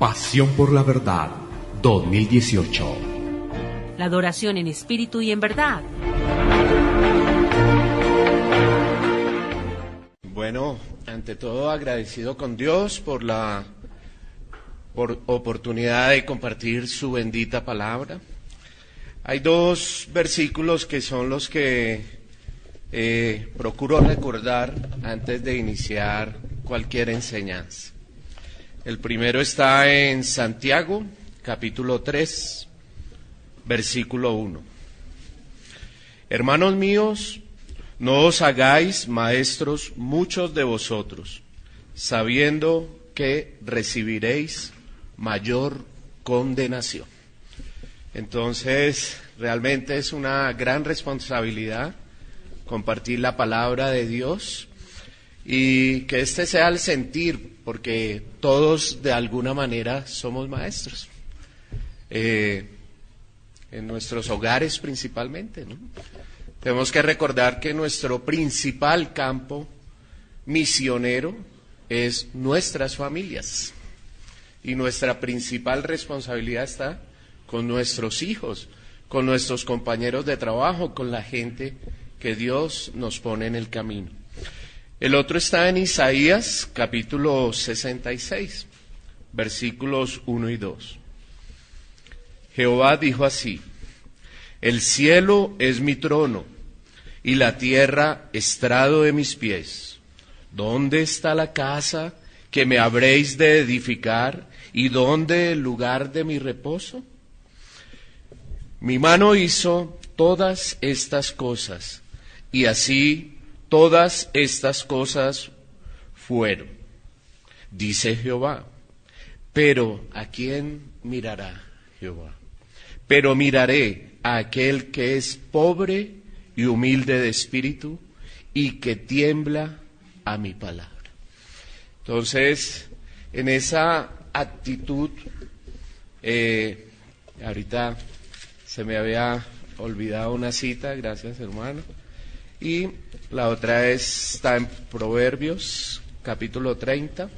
Pasión por la Verdad 2018. La adoración en espíritu y en verdad. Bueno, ante todo agradecido con Dios por la oportunidad de compartir su bendita palabra. Hay dos versículos que son los que procuro recordar antes de iniciar cualquier enseñanza. El primero está en Santiago, capítulo 3, versículo 1. Hermanos míos, no os hagáis maestros muchos de vosotros, sabiendo que recibiréis mayor condenación. Entonces, realmente es una gran responsabilidad compartir la palabra de Dios y que este sea el sentir, porque todos de alguna manera somos maestros, en nuestros hogares principalmente, ¿no? Tenemos que recordar que nuestro principal campo misionero es nuestras familias y nuestra principal responsabilidad está con nuestros hijos, con nuestros compañeros de trabajo, con la gente que Dios nos pone en el camino. El otro está en Isaías, capítulo 66, versículos 1 y 2. Jehová dijo así: el cielo es mi trono y la tierra estrado de mis pies. ¿Dónde está la casa que me habréis de edificar y dónde el lugar de mi reposo? Mi mano hizo todas estas cosas, y así todas estas cosas fueron, dice Jehová. Pero ¿a quién mirará Jehová? Pero miraré a aquel que es pobre y humilde de espíritu y que tiembla a mi palabra. Entonces, en esa actitud, ahorita se me había olvidado una cita, gracias hermano, y la otra está en Proverbios, capítulo 30,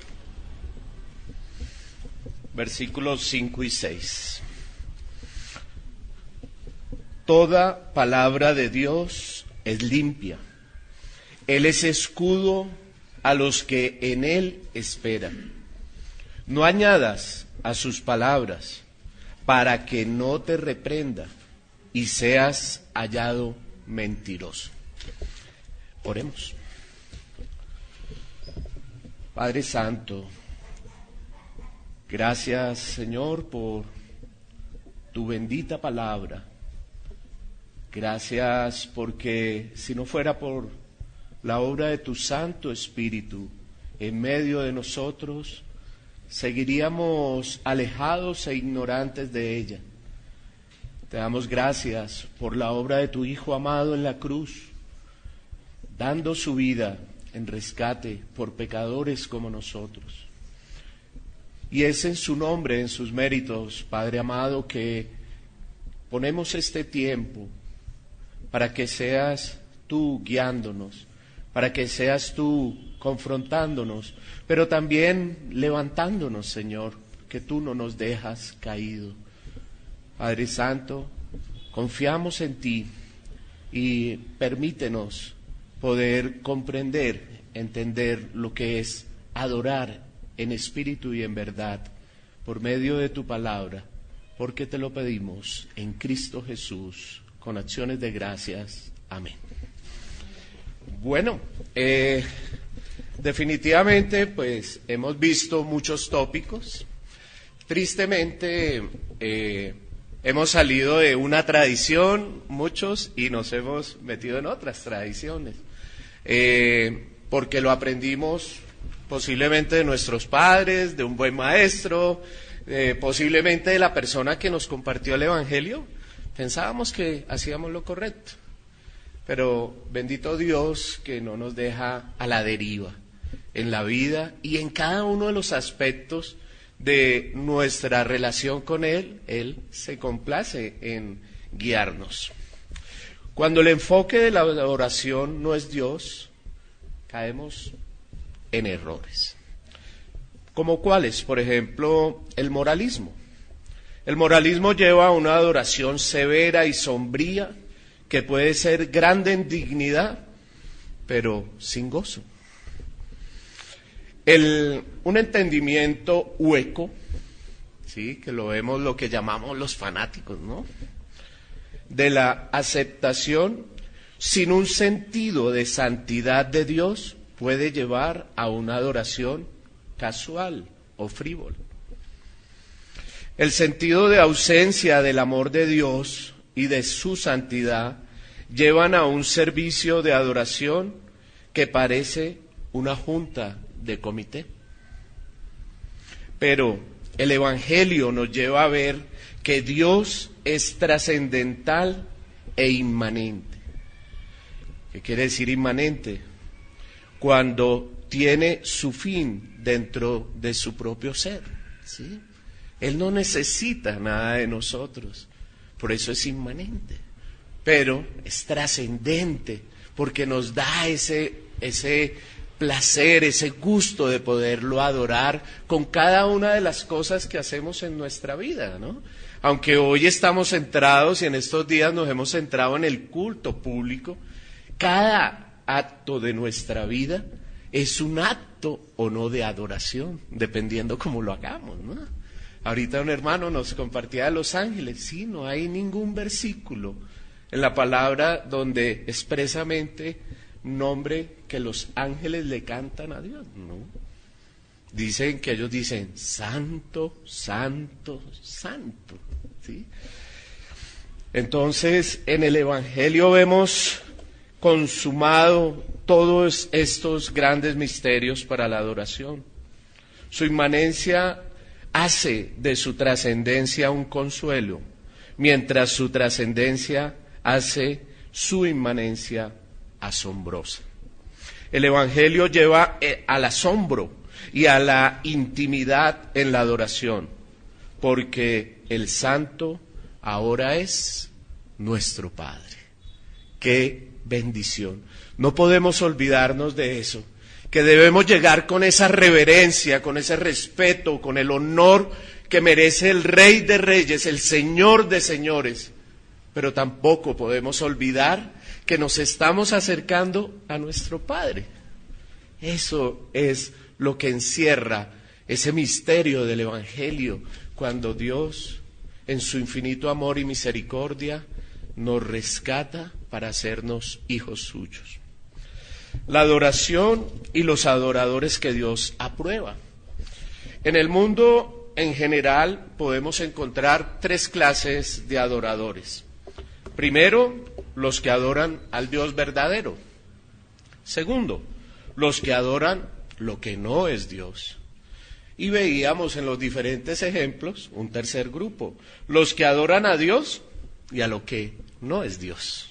versículos 5 y 6. Toda palabra de Dios es limpia. Él es escudo a los que en Él esperan. No añadas a sus palabras para que no te reprenda y seas hallado mentiroso. Oremos. Padre Santo, gracias Señor por tu bendita palabra. Gracias porque si no fuera por la obra de tu Santo Espíritu en medio de nosotros, seguiríamos alejados e ignorantes de ella. Te damos gracias por la obra de tu Hijo amado en la cruz, dando su vida en rescate por pecadores como nosotros. Y es en su nombre, en sus méritos, Padre amado, que ponemos este tiempo para que seas tú guiándonos, para que seas tú confrontándonos, pero también levantándonos, Señor, que tú no nos dejas caído. Padre Santo, confiamos en ti y permítenos poder comprender, entender lo que es adorar en espíritu y en verdad, por medio de tu palabra, porque te lo pedimos en Cristo Jesús, con acciones de gracias. Amén. Bueno, definitivamente pues hemos visto muchos tópicos. Tristemente hemos salido de una tradición, muchos, y nos hemos metido en otras tradiciones, porque lo aprendimos posiblemente de nuestros padres, de un buen maestro, posiblemente de la persona que nos compartió el Evangelio. Pensábamos que hacíamos lo correcto, pero bendito Dios que no nos deja a la deriva en la vida y en cada uno de los aspectos de nuestra relación con Él. Él se complace en guiarnos. Cuando el enfoque de la oración no es Dios, caemos en errores. ¿Como cuáles? Por ejemplo, el moralismo. El moralismo lleva a una adoración severa y sombría que puede ser grande en dignidad, pero sin gozo. Un entendimiento hueco, ¿sí? Que lo vemos lo que llamamos los fanáticos, ¿no? De la aceptación sin un sentido de santidad de Dios puede llevar a una adoración casual o frívola. El sentido de ausencia del amor de Dios y de su santidad llevan a un servicio de adoración que parece una junta de comité. Pero el Evangelio nos lleva a ver que Dios es trascendental e inmanente. ¿Qué quiere decir inmanente? Cuando tiene su fin dentro de su propio ser, ¿sí? Él no necesita nada de nosotros, por eso es inmanente, pero es trascendente, porque nos da ese placer, ese gusto de poderlo adorar con cada una de las cosas que hacemos en nuestra vida, ¿no? Aunque hoy estamos centrados y en estos días nos hemos centrado en el culto público, cada acto de nuestra vida es un acto o no de adoración, dependiendo cómo lo hagamos, ¿no? Ahorita un hermano nos compartía de los ángeles. Sí, no hay ningún versículo en la palabra donde expresamente nombre que los ángeles le cantan a Dios, ¿no? Dicen que ellos dicen, santo, santo, santo, ¿sí? Entonces, en el Evangelio vemos consumado todos estos grandes misterios para la adoración. Su inmanencia hace de su trascendencia un consuelo, mientras su trascendencia hace su inmanencia asombrosa. El Evangelio lleva al asombro y a la intimidad en la adoración, porque el Santo ahora es nuestro Padre. ¡Qué bendición! No podemos olvidarnos de eso, que debemos llegar con esa reverencia, con ese respeto, con el honor que merece el Rey de Reyes, el Señor de Señores, pero tampoco podemos olvidar que nos estamos acercando a nuestro Padre. Eso es lo que encierra ese misterio del Evangelio, cuando Dios, en su infinito amor y misericordia, nos rescata para hacernos hijos suyos. La adoración y los adoradores que Dios aprueba. En el mundo en general podemos encontrar tres clases de adoradores. Primero, los que adoran al Dios verdadero. Segundo, los que adoran lo que no es Dios. Y veíamos en los diferentes ejemplos un tercer grupo, los que adoran a Dios y a lo que no es Dios.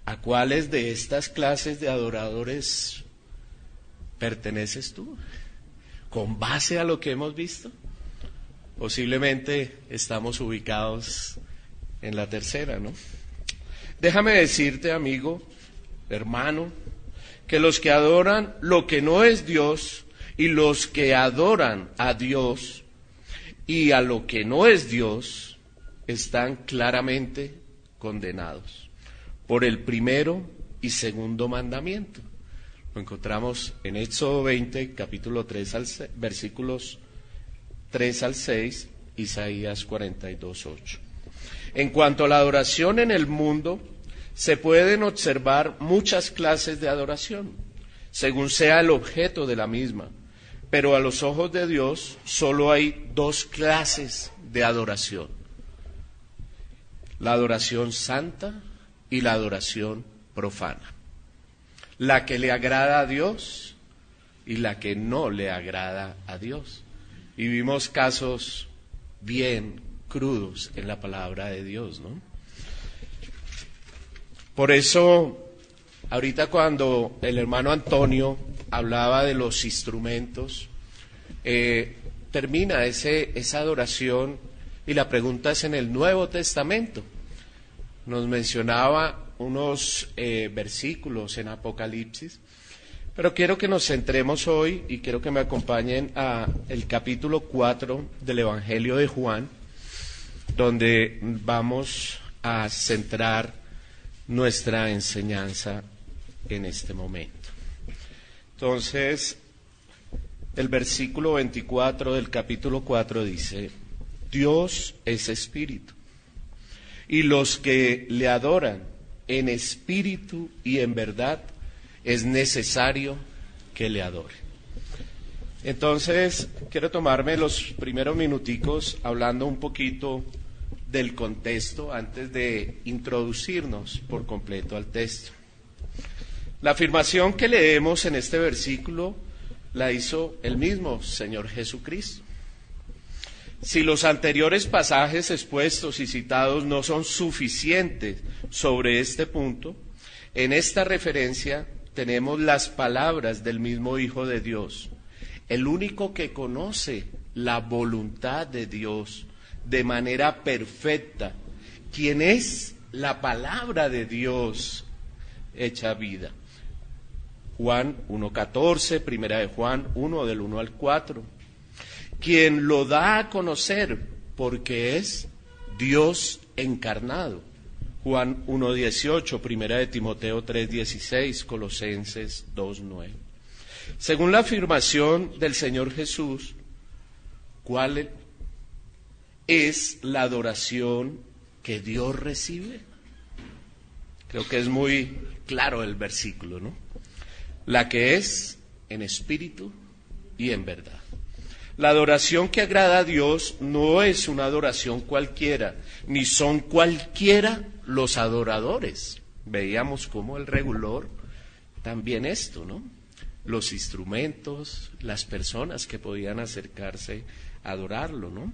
¿A cuáles de estas clases de adoradores perteneces tú? ¿Con base a lo que hemos visto? Posiblemente estamos ubicados en la tercera, ¿no? Déjame decirte, amigo, hermano, que los que adoran lo que no es Dios y los que adoran a Dios y a lo que no es Dios están claramente condenados por el primero y segundo mandamiento. Lo encontramos en Éxodo 20, capítulo 3, versículos 3 al 6, Isaías 42, 8. En cuanto a la adoración en el mundo, se pueden observar muchas clases de adoración, según sea el objeto de la misma, pero a los ojos de Dios solo hay dos clases de adoración: la adoración santa y la adoración profana, la que le agrada a Dios y la que no le agrada a Dios. Y vimos casos bien crudos en la palabra de Dios, ¿no? Por eso, ahorita cuando el hermano Antonio hablaba de los instrumentos, termina esa adoración y la pregunta es en el Nuevo Testamento. Nos mencionaba unos versículos en Apocalipsis, Pero quiero que nos centremos hoy y quiero que me acompañen a el capítulo 4 del Evangelio de Juan, donde vamos a centrar nuestra enseñanza en este momento. Entonces, el versículo 24 del capítulo 4 dice: Dios es espíritu, y los que le adoran en espíritu y en verdad es necesario que le adoren. Entonces, quiero tomarme los primeros minuticos hablando un poquito del contexto antes de introducirnos por completo al texto. La afirmación que leemos en este versículo la hizo el mismo Señor Jesucristo. Si los anteriores pasajes expuestos y citados no son suficientes sobre este punto, en esta referencia tenemos las palabras del mismo Hijo de Dios, el único que conoce la voluntad de Dios de manera perfecta, quien es la palabra de Dios hecha vida. Juan 1:14, primera de Juan 1, del 1 al 4. Quien lo da a conocer porque es Dios encarnado. Juan 1:18, primera de Timoteo 3:16, Colosenses 2:9. Según la afirmación del Señor Jesús, ¿cuál es la adoración que Dios recibe? Creo que es muy claro el versículo, ¿no? La que es en espíritu y en verdad. La adoración que agrada a Dios no es una adoración cualquiera, ni son cualquiera los adoradores. Veíamos cómo Él reguló también esto, ¿no? Los instrumentos, las personas que podían acercarse a adorarlo, ¿no?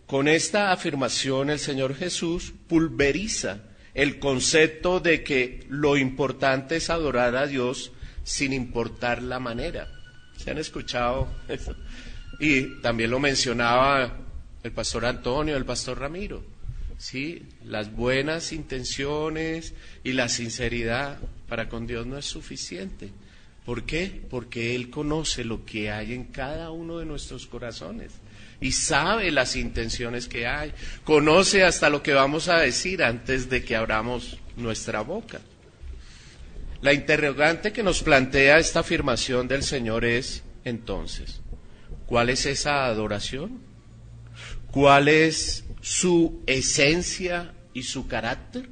Con esta afirmación el Señor Jesús pulveriza el concepto de que lo importante es adorar a Dios sin importar la manera. ¿Se han escuchado eso? Y también lo mencionaba el pastor Antonio, el pastor Ramiro. Sí, las buenas intenciones y la sinceridad para con Dios no es suficiente. ¿Por qué? Porque Él conoce lo que hay en cada uno de nuestros corazones y sabe las intenciones que hay. Conoce hasta lo que vamos a decir antes de que abramos nuestra boca. La interrogante que nos plantea esta afirmación del Señor es, entonces, ¿cuál es esa adoración? ¿Cuál es su esencia y su carácter?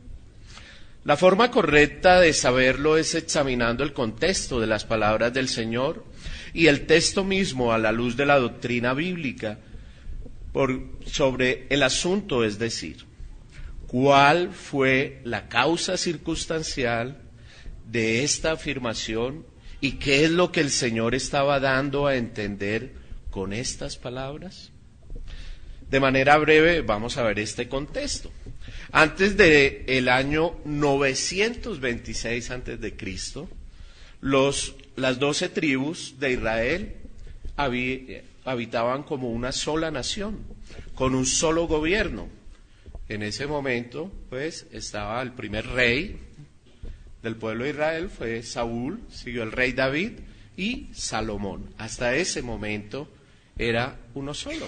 La forma correcta de saberlo es examinando el contexto de las palabras del Señor y el texto mismo a la luz de la doctrina bíblica sobre el asunto, es decir, ¿cuál fue la causa circunstancial de esta afirmación y qué es lo que el Señor estaba dando a entender con estas palabras? De manera breve vamos a ver este contexto. Antes del año 926 antes de Cristo, las 12 tribus de Israel habitaban como una sola nación, con un solo gobierno. En ese momento, pues, estaba el primer rey del pueblo de Israel, fue Saúl, siguió el rey David y Salomón. Hasta ese momento era uno solo.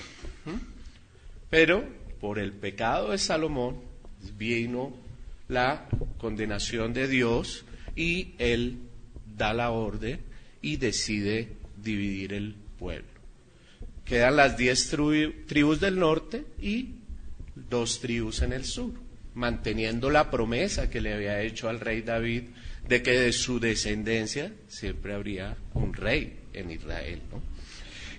Pero por el pecado de Salomón vino la condenación de Dios y él da la orden y decide dividir el pueblo. Quedan las 10 tribus del norte y 2 tribus en el sur, manteniendo la promesa que le había hecho al rey David de que de su descendencia siempre habría un rey en Israel, ¿no?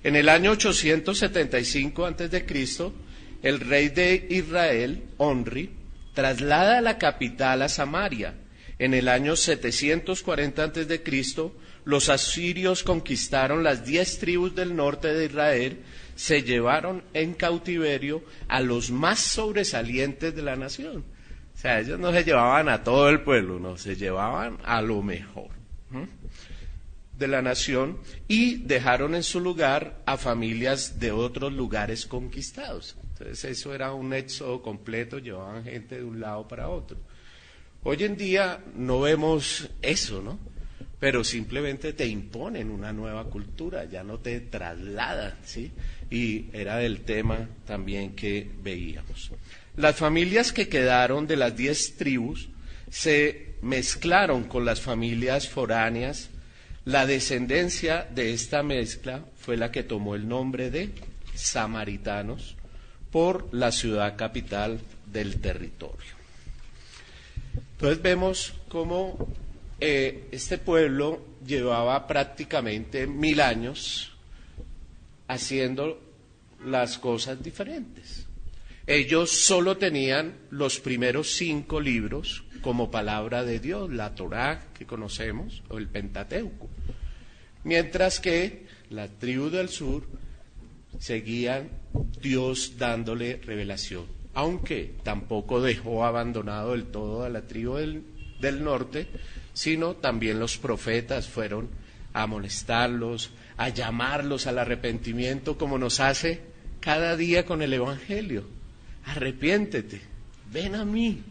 En el año 875 a.C., el rey de Israel, Onri, traslada la capital a Samaria. En el año 740 a.C., los asirios conquistaron las 10 tribus del norte de Israel, se llevaron en cautiverio a los más sobresalientes de la nación. O sea, ellos no se llevaban a todo el pueblo, no, se llevaban a lo mejor de la nación y dejaron en su lugar a familias de otros lugares conquistados. Entonces eso era un éxodo completo, llevaban gente de un lado para otro. Hoy en día no vemos eso, ¿no? pero simplemente te imponen una nueva cultura, ya no te trasladan, ¿sí? Y era el tema también que veíamos. Las familias que quedaron de las 10 tribus se mezclaron con las familias foráneas. La descendencia de esta mezcla fue la que tomó el nombre de samaritanos por la ciudad capital del territorio. Entonces vemos cómo este pueblo llevaba prácticamente 1000 años haciendo las cosas diferentes. Ellos solo tenían los primeros 5 libros como palabra de Dios, la Torá que conocemos, o el Pentateuco. Mientras que la tribu del sur seguían Dios dándole revelación, aunque tampoco dejó abandonado del todo a la tribu del norte, sino también los profetas fueron a molestarlos, a llamarlos al arrepentimiento, como nos hace cada día con el Evangelio. Arrepiéntete, ven a mí.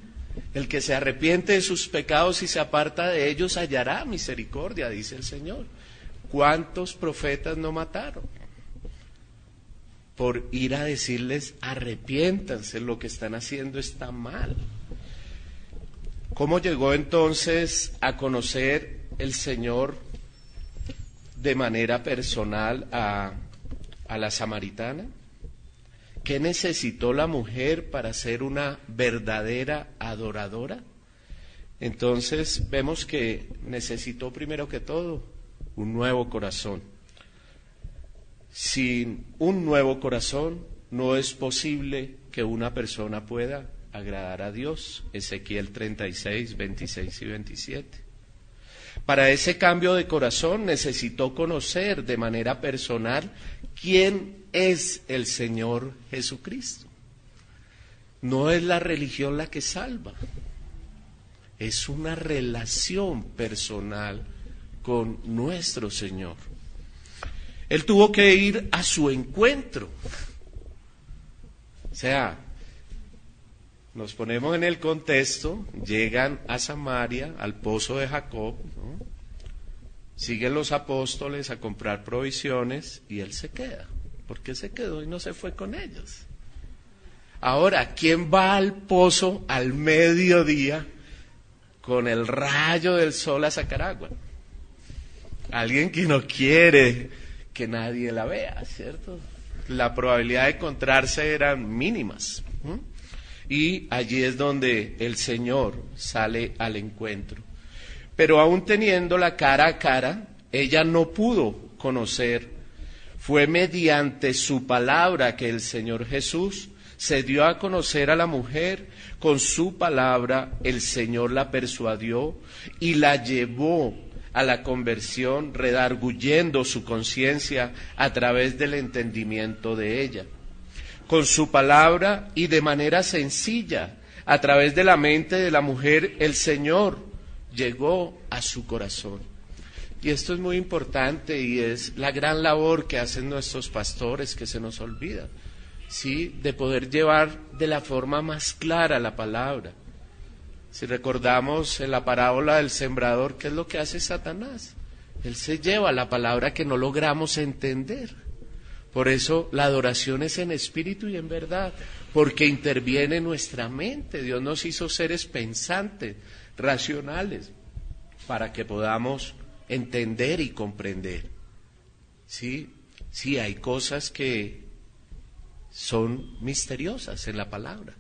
El que se arrepiente de sus pecados y se aparta de ellos hallará misericordia, dice el Señor. ¿Cuántos profetas no mataron? Por ir a decirles, arrepiéntanse, lo que están haciendo está mal. ¿Cómo llegó entonces a conocer el Señor de manera personal a la samaritana? ¿Qué necesitó la mujer para ser una verdadera adoradora? Entonces vemos que necesitó primero que todo un nuevo corazón. Sin un nuevo corazón no es posible que una persona pueda agradar a Dios. Ezequiel 36, 26 y 27. Para ese cambio de corazón necesitó conocer de manera personal quién es el Señor Jesucristo. No es la religión la que salva, es una relación personal con nuestro Señor. Él tuvo que ir a su encuentro. O sea, nos ponemos en el contexto, llegan a Samaria, al pozo de Jacob, ¿no? Siguen los apóstoles a comprar provisiones y él se queda. ¿Por qué se quedó y no se fue con ellos? Ahora, ¿quién va al pozo al mediodía con el rayo del sol a sacar agua? Alguien que no quiere que nadie la vea, ¿cierto? La probabilidad de encontrarse eran mínimas. Y allí es donde el Señor sale al encuentro. Pero aún teniéndola cara a cara, ella no pudo conocer. Fue mediante su palabra que el Señor Jesús se dio a conocer a la mujer. Con su palabra el Señor la persuadió y la llevó a la conversión, redarguyendo su conciencia a través del entendimiento de ella. Con su palabra y de manera sencilla, a través de la mente de la mujer, el Señor llegó a su corazón. Y esto es muy importante y es la gran labor que hacen nuestros pastores, que se nos olvida, ¿sí? De poder llevar de la forma más clara la palabra. Si recordamos en la parábola del sembrador, ¿qué es lo que hace Satanás? Él se lleva la palabra que no logramos entender. Por eso la adoración es en espíritu y en verdad, porque interviene en nuestra mente. Dios nos hizo seres pensantes, racionales, para que podamos entender y comprender. Sí, hay cosas que son misteriosas en la palabra,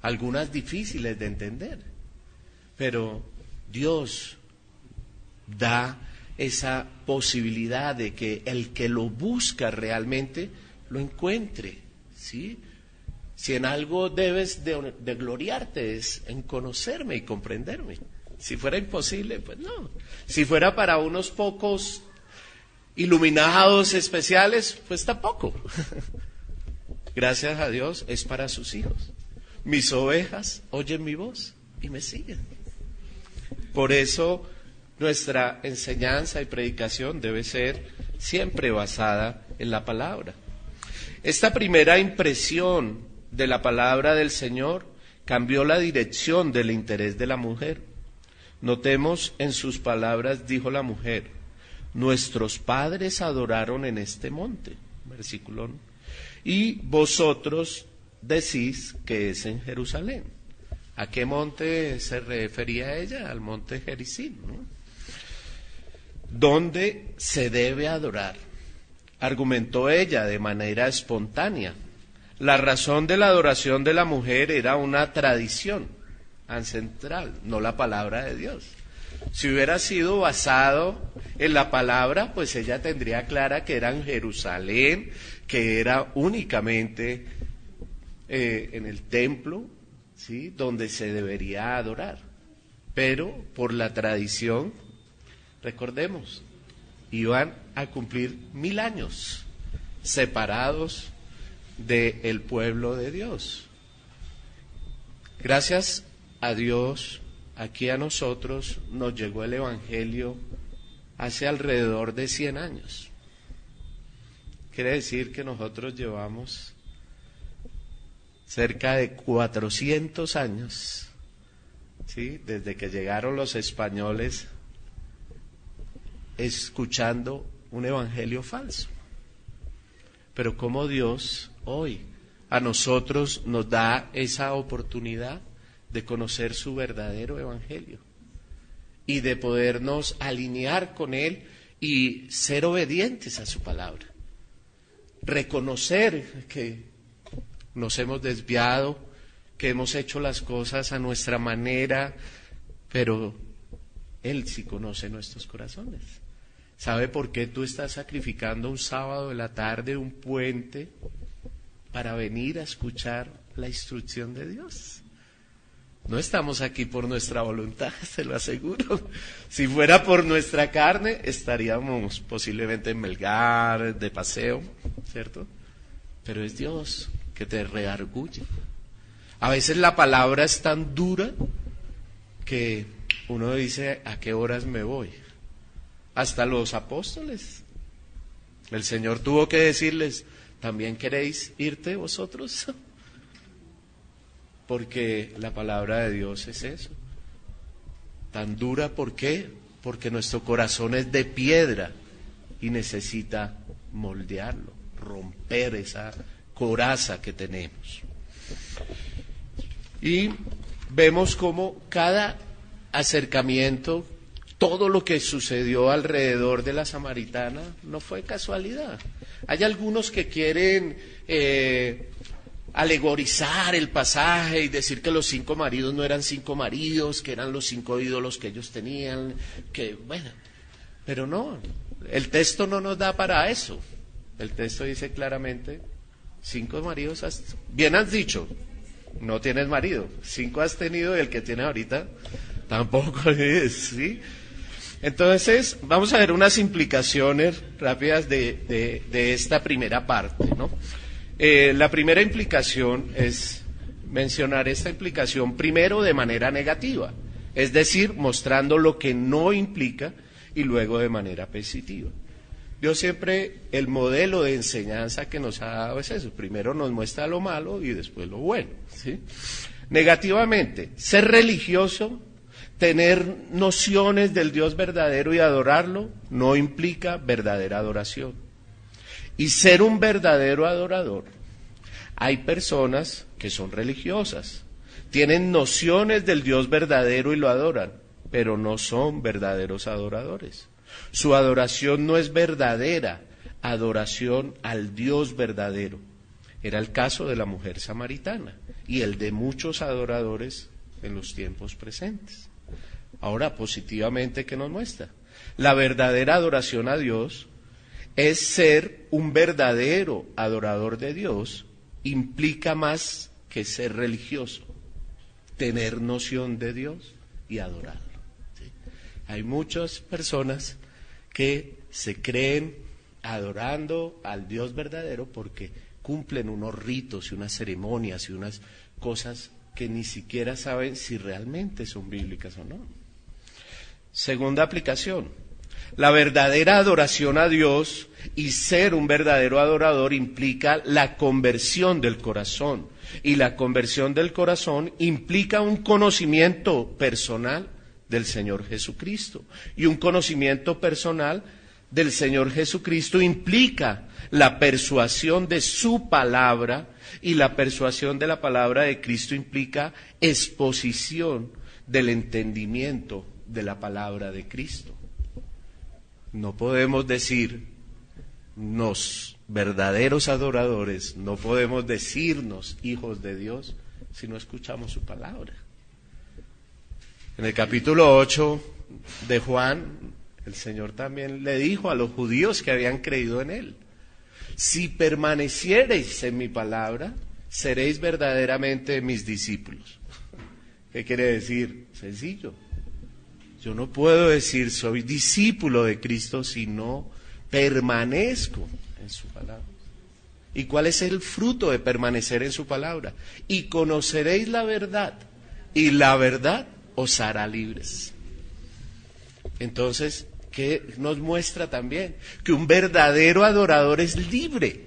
algunas difíciles de entender, pero Dios da esa posibilidad de que el que lo busca realmente lo encuentre, ¿sí? Si en algo debes de gloriarte es en conocerme y comprenderme. Si fuera imposible, pues no. Si fuera para unos pocos iluminados especiales, pues tampoco. Gracias a Dios es para sus hijos. Mis ovejas oyen mi voz y me siguen. Por eso nuestra enseñanza y predicación debe ser siempre basada en la palabra. Esta primera impresión de la palabra del Señor cambió la dirección del interés de la mujer. Notemos en sus palabras, dijo la mujer, nuestros padres adoraron en este monte, versículo 1, y vosotros decís que es en Jerusalén. ¿A qué monte se refería ella? Al monte Gerizim, ¿no? ¿Dónde se debe adorar? Argumentó ella de manera espontánea. La razón de la adoración de la mujer era una tradición ancestral, no la palabra de Dios. Si hubiera sido basado en la palabra, pues ella tendría clara que era en Jerusalén, que era únicamente en el templo, ¿sí?, donde se debería adorar. Pero por la tradición, recordemos, iban a cumplir 1000 años separados del pueblo de Dios. Gracias a Dios, aquí a nosotros nos llegó el Evangelio hace alrededor de 100 años. Quiere decir que nosotros llevamos cerca de 400 años, ¿sí?, desde que llegaron los españoles, escuchando un evangelio falso. Pero cómo Dios hoy a nosotros nos da esa oportunidad de conocer su verdadero evangelio y de podernos alinear con él y ser obedientes a su palabra. Reconocer que nos hemos desviado, que hemos hecho las cosas a nuestra manera, pero él sí conoce nuestros corazones. ¿Sabe por qué tú estás sacrificando un sábado de la tarde, un puente, para venir a escuchar la instrucción de Dios? No estamos aquí por nuestra voluntad, se lo aseguro. Si fuera por nuestra carne, estaríamos posiblemente en Melgar, de paseo, ¿cierto? Pero es Dios que te redarguye. A veces la palabra es tan dura que uno dice, ¿a qué horas me voy? Hasta los apóstoles. El Señor tuvo que decirles, ¿también queréis irte vosotros? Porque la palabra de Dios es eso. Tan dura, ¿por qué? Porque nuestro corazón es de piedra y necesita moldearlo, romper esa coraza que tenemos. Y vemos cómo cada acercamiento, todo lo que sucedió alrededor de la samaritana no fue casualidad. Hay algunos que quieren alegorizar el pasaje y decir que los 5 maridos no eran 5 maridos, que eran los 5 ídolos que ellos tenían, que bueno, pero no, el texto no nos da para eso. El texto dice claramente, 5 maridos bien has dicho, no tienes marido, 5 has tenido y el que tienes ahorita tampoco es, ¿sí? Entonces, vamos a ver unas implicaciones rápidas de esta primera parte, ¿no? La primera implicación es mencionar esta implicación primero de manera negativa, es decir, mostrando lo que no implica y luego de manera positiva. Dios siempre, el modelo de enseñanza que nos ha dado es eso, primero nos muestra lo malo y después lo bueno, ¿sí? Negativamente, ser religioso, tener nociones del Dios verdadero y adorarlo, no implica verdadera adoración. Y ser un verdadero adorador, hay personas que son religiosas, tienen nociones del Dios verdadero y lo adoran, pero no son verdaderos adoradores. Su adoración no es verdadera adoración al Dios verdadero. Era el caso de la mujer samaritana y el de muchos adoradores en los tiempos presentes. Ahora, positivamente, ¿qué nos muestra? La verdadera adoración a Dios es ser un verdadero adorador de Dios, implica más que ser religioso, tener noción de Dios y adorarlo, ¿sí? Hay muchas personas que se creen adorando al Dios verdadero porque cumplen unos ritos y unas ceremonias y unas cosas que ni siquiera saben si realmente son bíblicas o no. Segunda aplicación, la verdadera adoración a Dios y ser un verdadero adorador implica la conversión del corazón. Y la conversión del corazón implica un conocimiento personal del Señor Jesucristo. Y un conocimiento personal del Señor Jesucristo implica la persuasión de su palabra, y la persuasión de la palabra de Cristo implica exposición del entendimiento de la palabra de Cristo. No podemos decirnos verdaderos adoradores, no podemos decirnos hijos de Dios si no escuchamos su palabra. En el capítulo 8 de Juan, el Señor también le dijo a los judíos que habían creído en Él: si permaneciereis en mi palabra, seréis verdaderamente mis discípulos. ¿Qué quiere decir? Sencillo. Yo no puedo decir soy discípulo de Cristo si no permanezco en su palabra. ¿Y cuál es el fruto de permanecer en su palabra? Y conoceréis la verdad, y la verdad os hará libres. Entonces, ¿qué nos muestra también? Que un verdadero adorador es libre,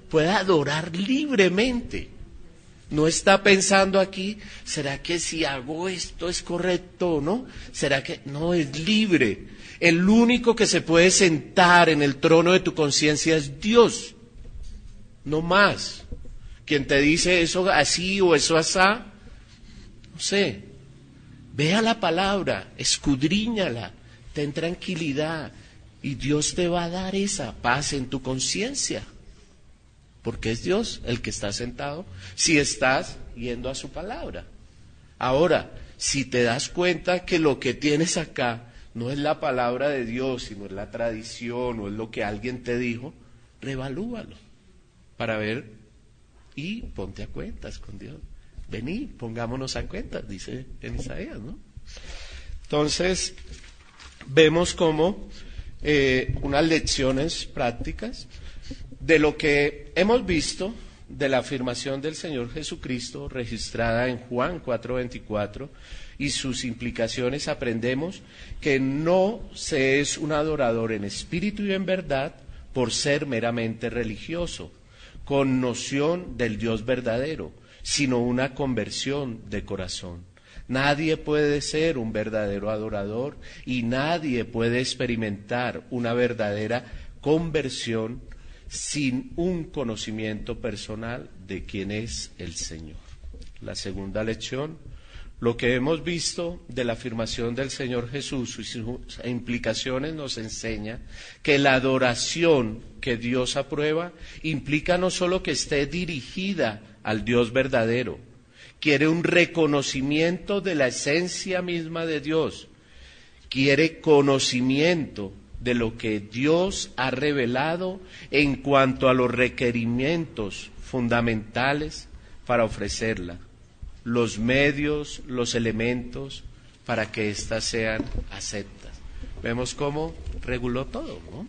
puede adorar libremente. No está pensando aquí, ¿será que si hago esto es correcto o no? ¿Será que no? Es libre. El único que se puede sentar en el trono de tu conciencia es Dios, no más. Quien te dice eso así o eso asá, no sé. Vea la palabra, escudriñala, ten tranquilidad y Dios te va a dar esa paz en tu conciencia. Porque es Dios el que está sentado si estás yendo a su palabra. Ahora, si te das cuenta que lo que tienes acá no es la palabra de Dios, sino es la tradición o es lo que alguien te dijo, revalúalo para ver y ponte a cuentas con Dios. Vení, pongámonos a cuentas, dice en Isaías, ¿no? Entonces, vemos como unas lecciones prácticas de lo que hemos visto de la afirmación del Señor Jesucristo registrada en Juan 4:24 y sus implicaciones. Aprendemos que no se es un adorador en espíritu y en verdad por ser meramente religioso, con noción del Dios verdadero, sino una conversión de corazón. Nadie puede ser un verdadero adorador y nadie puede experimentar una verdadera conversión sin un conocimiento personal de quién es el Señor. La segunda lección, lo que hemos visto de la afirmación del Señor Jesús y sus implicaciones nos enseña que la adoración que Dios aprueba implica no solo que esté dirigida al Dios verdadero, quiere un reconocimiento de la esencia misma de Dios, quiere conocimiento de lo que Dios ha revelado en cuanto a los requerimientos fundamentales para ofrecerla, los medios, los elementos para que éstas sean aceptas. Vemos cómo reguló todo, ¿no?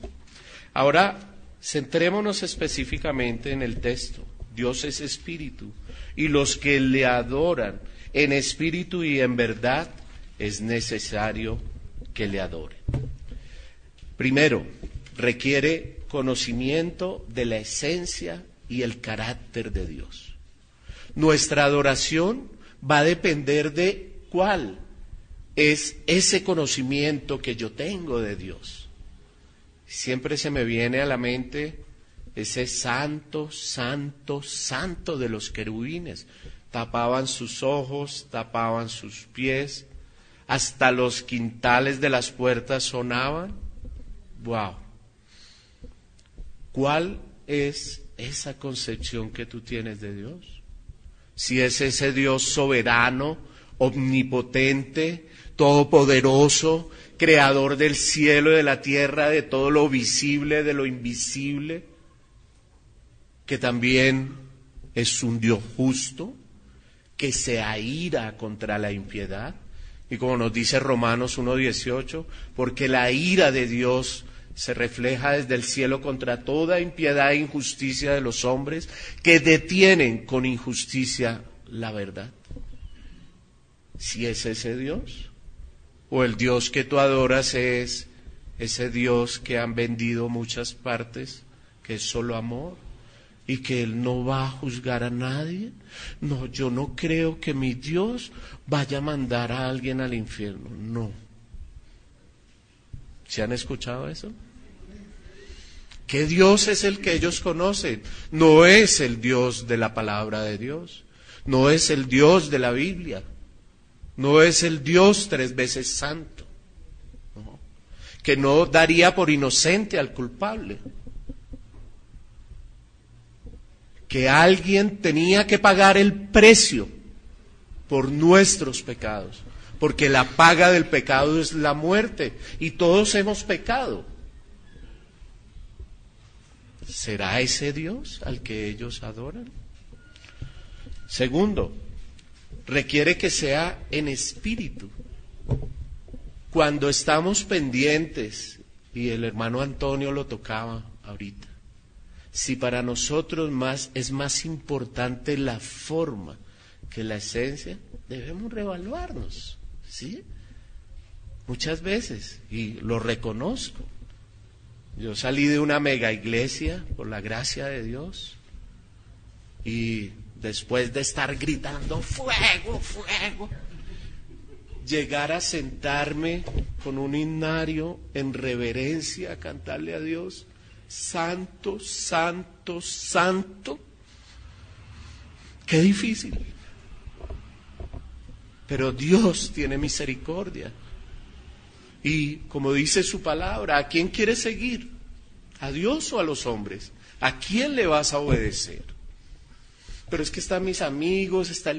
Ahora, centrémonos específicamente en el texto. Dios es espíritu, y los que le adoran en espíritu y en verdad es necesario que le adoren. Primero, requiere conocimiento de la esencia y el carácter de Dios. Nuestra adoración va a depender de cuál es ese conocimiento que yo tengo de Dios. Siempre se me viene a la mente ese santo, santo, santo de los querubines. Tapaban sus ojos, tapaban sus pies, hasta los quintales de las puertas sonaban. ¡Wow! ¿Cuál es esa concepción que tú tienes de Dios? Si es ese Dios soberano, omnipotente, todopoderoso, creador del cielo y de la tierra, de todo lo visible, de lo invisible, que también es un Dios justo, que se aira contra la impiedad, y como nos dice Romanos 1:18, porque la ira de Dios se refleja desde el cielo contra toda impiedad e injusticia de los hombres que detienen con injusticia la verdad. Si es ese Dios, o el Dios que tú adoras es ese Dios que han vendido muchas partes, que es solo amor, y que Él no va a juzgar a nadie. No, yo no creo que mi Dios vaya a mandar a alguien al infierno. No. ¿Se han escuchado eso? ¿Qué Dios es el que ellos conocen? No es el Dios de la palabra de Dios. No es el Dios de la Biblia. No es el Dios 3 veces santo. No. Que no daría por inocente al culpable. Que alguien tenía que pagar el precio por nuestros pecados. Porque la paga del pecado es la muerte. Y todos hemos pecado. ¿Será ese Dios al que ellos adoran? Segundo, requiere que sea en espíritu. Cuando estamos pendientes, y el hermano Antonio lo tocaba ahorita, si para nosotros es más importante la forma que la esencia, debemos reevaluarnos, ¿sí? Muchas veces, y lo reconozco. Yo salí de una mega iglesia por la gracia de Dios y después de estar gritando fuego, fuego, llegar a sentarme con un himnario en reverencia a cantarle a Dios, santo, santo, santo. Qué difícil. Pero Dios tiene misericordia. Y como dice su palabra, ¿a quién quieres seguir? ¿A Dios o a los hombres? ¿A quién le vas a obedecer? Pero es que están mis amigos, está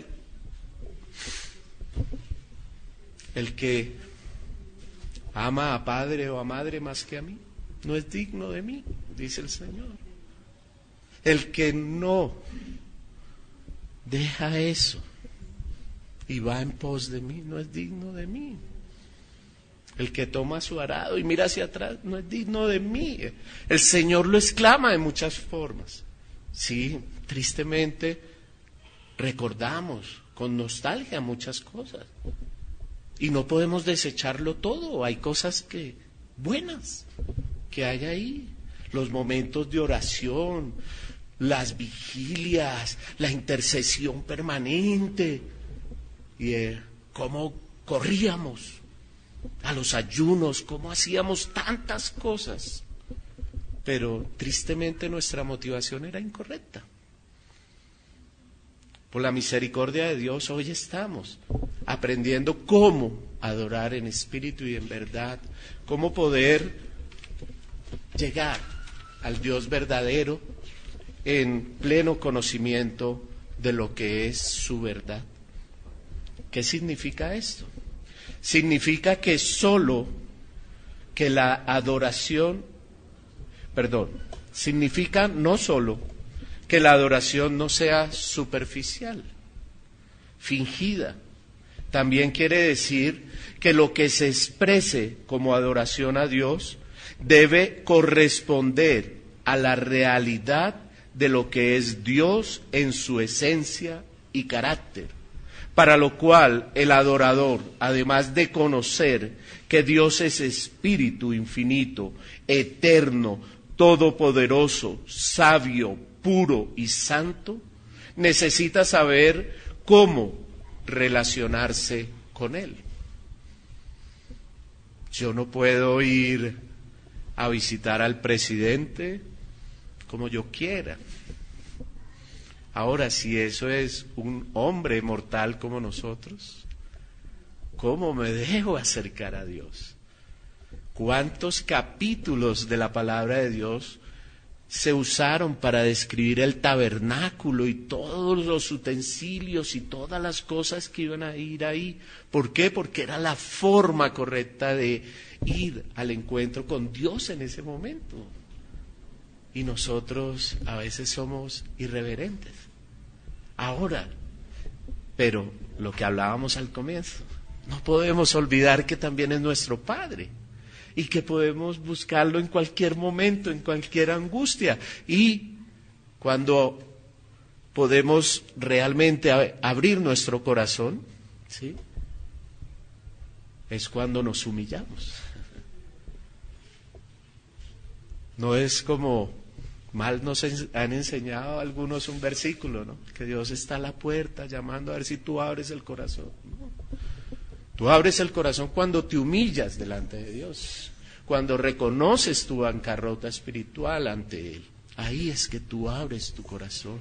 el que ama a padre o a madre más que a mí, no es digno de mí, dice el Señor. El que no deja eso y va en pos de mí, no es digno de mí. El que toma su arado y mira hacia atrás no es digno de mí. El Señor lo exclama de muchas formas. Sí, tristemente recordamos con nostalgia muchas cosas. Y no podemos desecharlo todo. Hay cosas buenas que hay ahí. Los momentos de oración, las vigilias, la intercesión permanente. Y cómo corríamos a los ayunos, cómo hacíamos tantas cosas, pero tristemente nuestra motivación era incorrecta. Por la misericordia de Dios hoy estamos aprendiendo cómo adorar en espíritu y en verdad, cómo poder llegar al Dios verdadero en pleno conocimiento de lo que es su verdad. ¿Qué significa esto? Significa que significa no solo que la adoración no sea superficial, fingida. También quiere decir que lo que se exprese como adoración a Dios debe corresponder a la realidad de lo que es Dios en su esencia y carácter. Para lo cual el adorador, además de conocer que Dios es espíritu infinito, eterno, todopoderoso, sabio, puro y santo, necesita saber cómo relacionarse con Él. Yo no puedo ir a visitar al presidente como yo quiera. Ahora, si eso es un hombre mortal como nosotros, ¿cómo me dejo acercar a Dios? ¿Cuántos capítulos de la palabra de Dios se usaron para describir el tabernáculo y todos los utensilios y todas las cosas que iban a ir ahí? ¿Por qué? Porque era la forma correcta de ir al encuentro con Dios en ese momento. Y nosotros a veces somos irreverentes. Ahora, pero lo que hablábamos al comienzo, no podemos olvidar que también es nuestro Padre y que podemos buscarlo en cualquier momento, en cualquier angustia. Y cuando podemos realmente abrir nuestro corazón, ¿sí?, es cuando nos humillamos. No es como Mal nos han enseñado algunos un versículo, ¿no? Que Dios está a la puerta llamando a ver si tú abres el corazón, ¿no? Tú abres el corazón cuando te humillas delante de Dios, cuando reconoces tu bancarrota espiritual ante Él. Ahí es que tú abres tu corazón.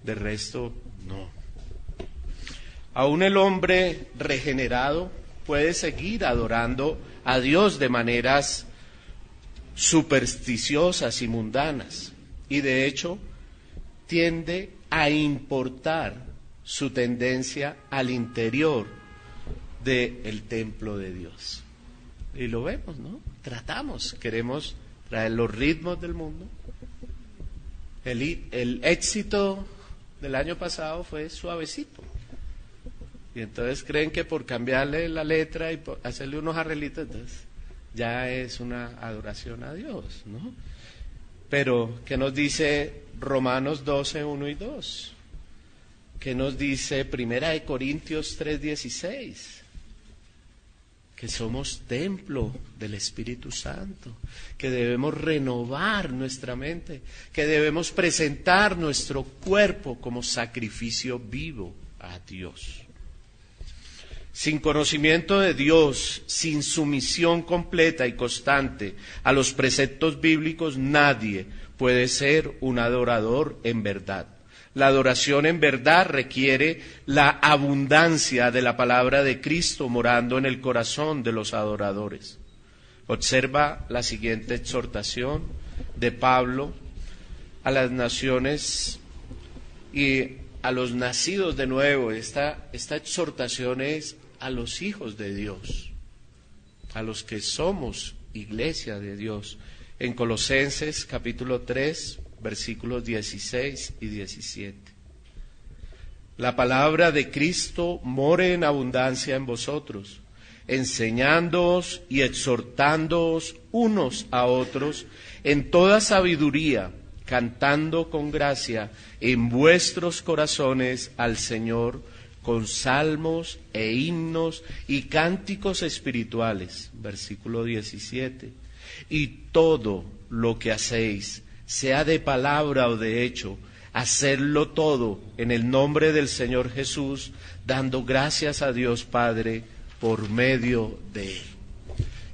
De resto, no. Aún el hombre regenerado puede seguir adorando a Dios de maneras supersticiosas y mundanas, y de hecho tiende a importar su tendencia al interior del templo de Dios. Y lo vemos, ¿no? Queremos traer los ritmos del mundo. El éxito del año pasado fue suavecito. Y entonces creen que por cambiarle la letra y por hacerle unos arreglitos, entonces ya es una adoración a Dios, ¿no? Pero, ¿qué nos dice Romanos 12, 1 y 2? ¿Qué nos dice Primera de Corintios 3:16? Que somos templo del Espíritu Santo, que debemos renovar nuestra mente, que debemos presentar nuestro cuerpo como sacrificio vivo a Dios. Sin conocimiento de Dios, sin sumisión completa y constante a los preceptos bíblicos, nadie puede ser un adorador en verdad. La adoración en verdad requiere la abundancia de la palabra de Cristo morando en el corazón de los adoradores. Observa la siguiente exhortación de Pablo a las naciones y a los nacidos de nuevo. Esta exhortación es a los hijos de Dios, a los que somos iglesia de Dios. En Colosenses capítulo 3, versículos 16 y 17. La palabra de Cristo more en abundancia en vosotros, enseñándoos y exhortándoos unos a otros en toda sabiduría, cantando con gracia en vuestros corazones al Señor, con salmos e himnos y cánticos espirituales. Versículo 17. Y todo lo que hacéis, sea de palabra o de hecho, hacerlo todo en el nombre del Señor Jesús, dando gracias a Dios Padre por medio de Él.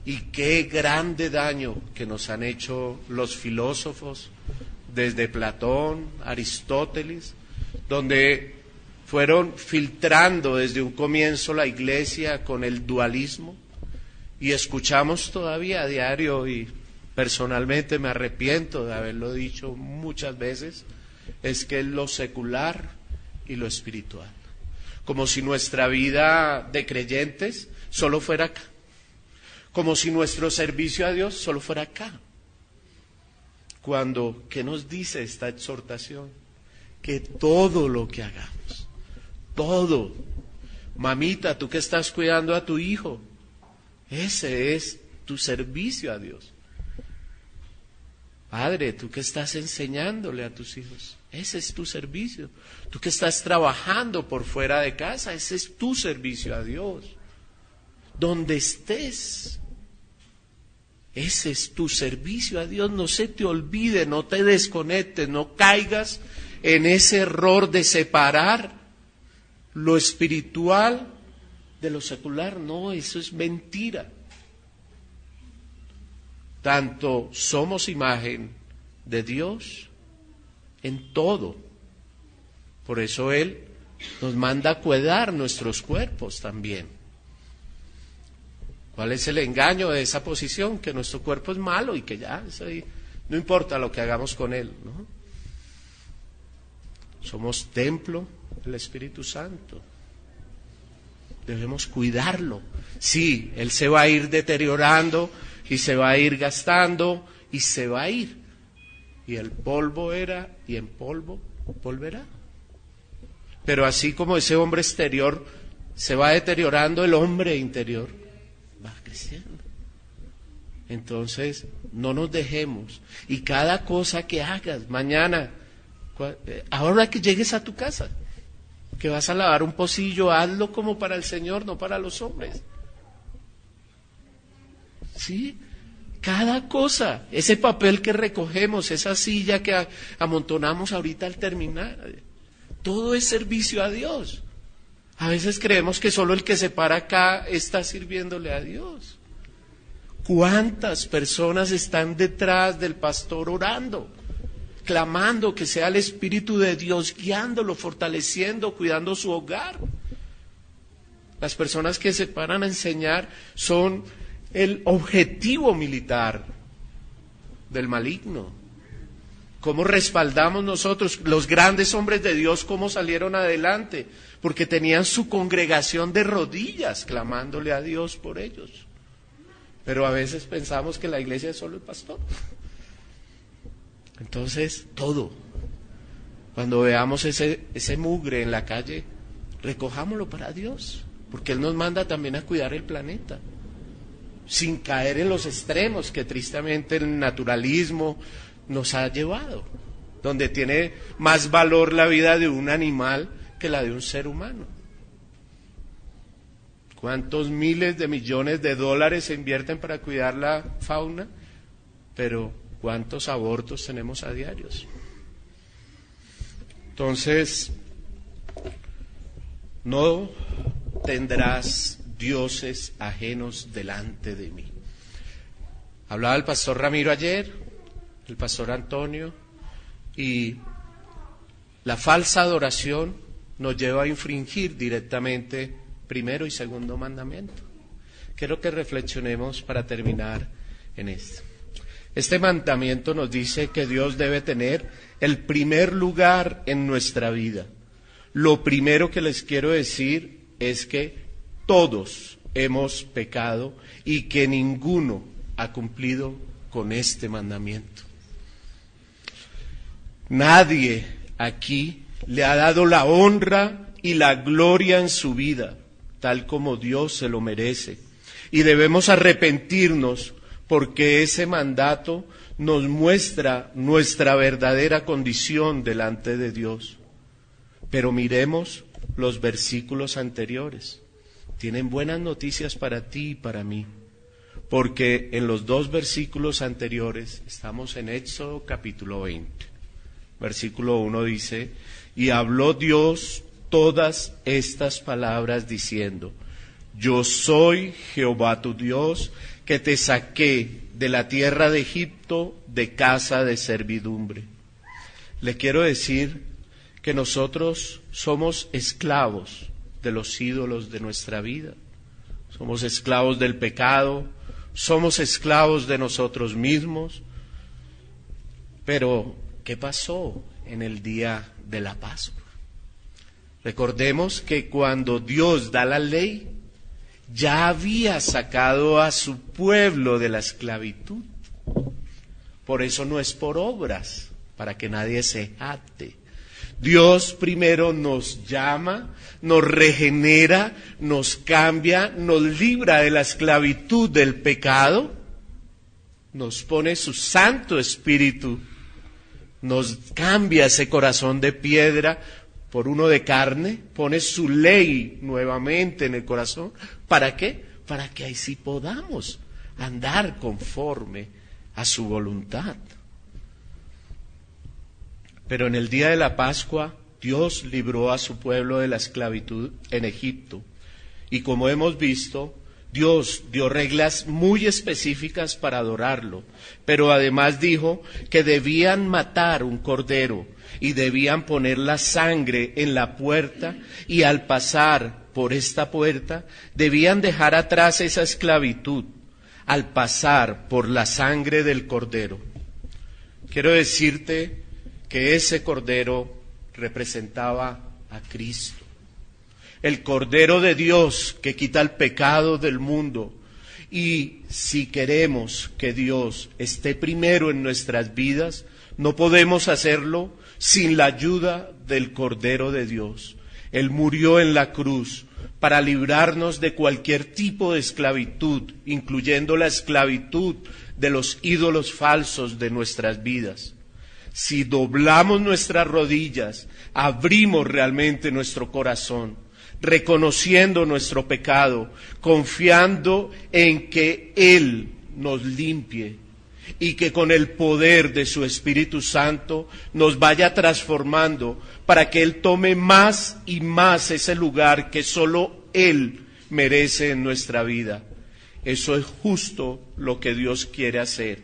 Y qué grande daño que nos han hecho los filósofos, desde Platón, Aristóteles, donde fueron filtrando desde un comienzo la iglesia con el dualismo, y escuchamos todavía a diario, y personalmente me arrepiento de haberlo dicho muchas veces, es que es lo secular y lo espiritual. Como si nuestra vida de creyentes solo fuera acá. Como si nuestro servicio a Dios solo fuera acá. Cuando, ¿qué nos dice esta exhortación? Que todo lo que hagamos, todo. Mamita, tú que estás cuidando a tu hijo, ese es tu servicio a Dios. Padre, tú que estás enseñándole a tus hijos, ese es tu servicio. Tú que estás trabajando por fuera de casa, ese es tu servicio a Dios. Donde estés, ese es tu servicio a Dios. No se te olvide, no te desconectes, no caigas en ese error de separar lo espiritual de lo secular. No, eso es mentira. Tanto somos imagen de Dios en todo. Por eso Él nos manda a cuidar nuestros cuerpos también. ¿Cuál es el engaño de esa posición? Que nuestro cuerpo es malo y que ya, eso ahí, no importa lo que hagamos con él, ¿no? Somos templo del Espíritu Santo. Debemos cuidarlo. Sí, él se va a ir deteriorando y se va a ir gastando y se va a ir. Y el polvo era y en polvo volverá. Pero así como ese hombre exterior se va deteriorando, el hombre interior va creciendo. Entonces, no nos dejemos. Y cada cosa que hagas, mañana, ahora que llegues a tu casa, que vas a lavar un pocillo, hazlo como para el Señor, no para los hombres. ¿Sí? Cada cosa, ese papel que recogemos, esa silla que amontonamos ahorita al terminar, todo es servicio a Dios. A veces creemos que solo el que se para acá está sirviéndole a Dios. ¿Cuántas personas están detrás del pastor orando, clamando que sea el Espíritu de Dios guiándolo, fortaleciendo, cuidando su hogar? Las personas que se paran a enseñar son el objetivo militar del maligno. ¿Cómo respaldamos nosotros? Los grandes hombres de Dios, ¿cómo salieron adelante? Porque tenían su congregación de rodillas clamándole a Dios por ellos. Pero a veces pensamos que la iglesia es solo el pastor. Entonces, todo. Cuando veamos ese mugre en la calle, recojámoslo para Dios, porque Él nos manda también a cuidar el planeta, sin caer en los extremos que tristemente el naturalismo nos ha llevado, donde tiene más valor la vida de un animal que la de un ser humano. ¿Cuántos miles de millones de dólares se invierten para cuidar la fauna? Pero ¿cuántos abortos tenemos a diarios? Entonces, no tendrás dioses ajenos delante de mí. Hablaba el pastor Ramiro ayer, el pastor Antonio, y la falsa adoración nos lleva a infringir directamente primero y segundo mandamiento. Quiero que reflexionemos para terminar en esto. Este mandamiento nos dice que Dios debe tener el primer lugar en nuestra vida. Lo primero que les quiero decir es que todos hemos pecado y que ninguno ha cumplido con este mandamiento. Nadie aquí le ha dado la honra y la gloria en su vida, tal como Dios se lo merece. Y debemos arrepentirnos porque ese mandato nos muestra nuestra verdadera condición delante de Dios. Pero miremos los versículos anteriores. Tienen buenas noticias para ti y para mí, porque en los dos versículos anteriores estamos en Éxodo capítulo 20. Versículo 1 dice: y habló Dios todas estas palabras diciendo: yo soy Jehová tu Dios, que te saqué de la tierra de Egipto, de casa de servidumbre. Le quiero decir que nosotros somos esclavos de los ídolos de nuestra vida. Somos esclavos del pecado, somos esclavos de nosotros mismos. Pero, ¿qué pasó en el día de la Pascua? Recordemos que cuando Dios da la ley, ya había sacado a su pueblo de la esclavitud. Por eso no es por obras, para que nadie se jacte. Dios primero nos llama, nos regenera, nos cambia, nos libra de la esclavitud del pecado, nos pone su Santo Espíritu, nos cambia ese corazón de piedra por uno de carne, pone su ley nuevamente en el corazón. ¿Para qué? Para que ahí sí podamos andar conforme a su voluntad. Pero en el día de la Pascua, Dios libró a su pueblo de la esclavitud en Egipto. Y como hemos visto, Dios dio reglas muy específicas para adorarlo. Pero además dijo que debían matar un cordero y debían poner la sangre en la puerta, y al pasar por esta puerta debían dejar atrás esa esclavitud al pasar por la sangre del cordero. Quiero decirte que ese cordero representaba a Cristo, el Cordero de Dios que quita el pecado del mundo. Y si queremos que Dios esté primero en nuestras vidas, no podemos hacerlo sin la ayuda del Cordero de Dios. Él murió en la cruz para librarnos de cualquier tipo de esclavitud, incluyendo la esclavitud de los ídolos falsos de nuestras vidas. Si doblamos nuestras rodillas, abrimos realmente nuestro corazón, reconociendo nuestro pecado, confiando en que Él nos limpie y que con el poder de su Espíritu Santo nos vaya transformando para que Él tome más y más ese lugar que solo Él merece en nuestra vida. Eso es justo lo que Dios quiere hacer,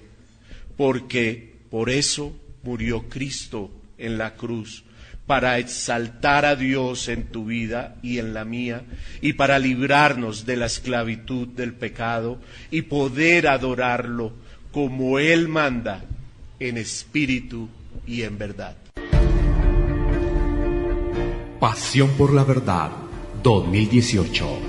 porque por eso murió Cristo en la cruz, para exaltar a Dios en tu vida y en la mía, y para librarnos de la esclavitud del pecado y poder adorarlo como Él manda, en espíritu y en verdad. Pasión por la Verdad 2018.